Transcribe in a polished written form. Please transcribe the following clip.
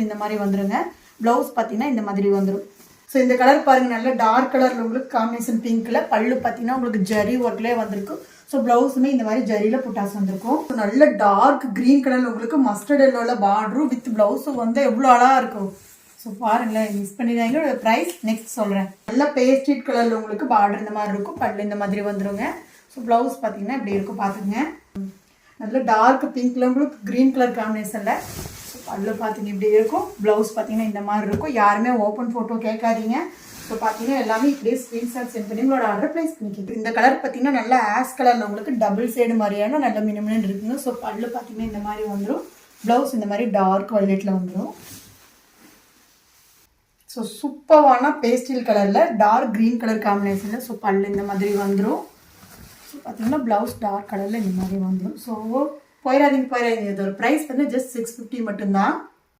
இந்த மாதிரி வந்துருங்க. ப்ளவுஸ் பார்த்தீங்கன்னா இந்த மாதிரி வந்துடும். ஸோ இந்த கலர் பாருங்கள், நல்ல டார்க் கலரில் உங்களுக்கு காம்பினேஷன் பிங்க்கில். பல்லு பார்த்தீங்கன்னா உங்களுக்கு ஜரி ஒர்க்லேயே வந்திருக்கு. ஸோ ப்ளவுஸுமே இந்த மாதிரி ஜரியில் புட்டாஸ் வந்திருக்கும். ஸோ நல்ல டார்க் க்ரீன் கலரில் உங்களுக்கு மஸ்டர்ட் எல்லோவில் பார்டரும் வித் ப்ளவுஸும் வந்து எவ்வளோ அழகாக இருக்கும். ஸோ பாருங்களேன், மிஸ் பண்ணிடுறாங்க. ப்ரைஸ் நெக்ஸ்ட் சொல்கிறேன். நல்ல பேஸ்டட் கலரில் உங்களுக்கு பார்டர் இந்த மாதிரி இருக்கும். பல்லு இந்த மாதிரி வந்துருங்க. ஸோ ப்ளவுஸ் பார்த்தீங்கன்னா இப்படி இருக்கும், பார்த்துக்குங்க. நல்ல டார்க் பிங்க்ல உங்களுக்கு க்ரீன் கலர் காம்பினேஷனில். ஸோ பல்லு பார்த்தீங்க இப்படி இருக்கும். ப்ளவுஸ் பார்த்தீங்கன்னா இந்த மாதிரி இருக்கும். யாருமே ஓப்பன் ஃபோட்டோ கேட்காதீங்க. ஸோ பார்த்தீங்கன்னா எல்லாமே இப்படியே ஸ்க்ரீன்ஷாட் சென்ட் பண்ணி உங்களோட ஆர்டர் ப்ளேஸ் பண்ணிக்கிட்டு. இந்த கலர் பார்த்தீங்கன்னா நல்ல ஆஷ் கலரில் உங்களுக்கு டபுள் சைடு மாதிரியான நல்ல மினிமம் இருக்குங்க. ஸோ பல்லு பார்த்தீங்கன்னா இந்த மாதிரி வந்துடும். ப்ளவுஸ் இந்த மாதிரி டார்க் வயலட்டில் வந்துடும். ஸோ சூப்பரான பேஸ்டல் கலரில் டார்க் க்ரீன் கலர் காம்பினேஷனில். ஸோ பல்லு இந்த மாதிரி வந்துடும். ஸோ பார்த்தீங்கன்னா ப்ளவுஸ் டார்க் கலரில் இந்த மாதிரி வந்துடும். ஸோ போயிடாதீங்க. இதோட ப்ரைஸ் வந்து ஜஸ்ட் 650 மட்டும்தான்.